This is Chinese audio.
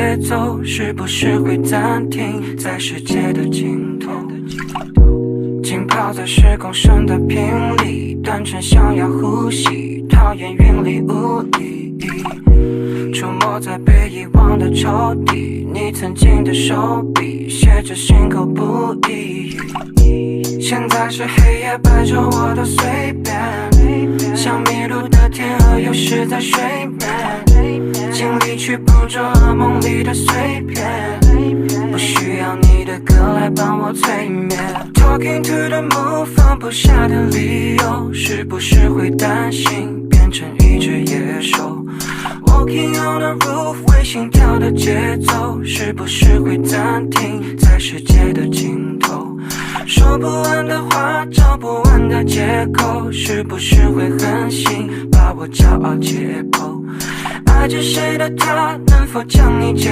节奏，是不是会暂停在世界的尽头？浸泡在时空声的频里，单纯想要呼吸，讨厌云里雾里。出没在被遗忘的抽屉，你曾经的手笔写着心口不一。现在是黑夜摆着我的随便，像迷路的天鹅有时在睡眠，尽力去捕捉噩梦里的碎片，不需要你的歌来帮我催眠。 Talking to the moon 放不下的理由，是不是会担心变成一只野兽？ Walking on the roof 为心跳的节奏，是不是会暂停在世界的尽头？说不完的话，找不完的借口，是不是会狠心把我骄傲解剖？爱着谁的他，能否将你解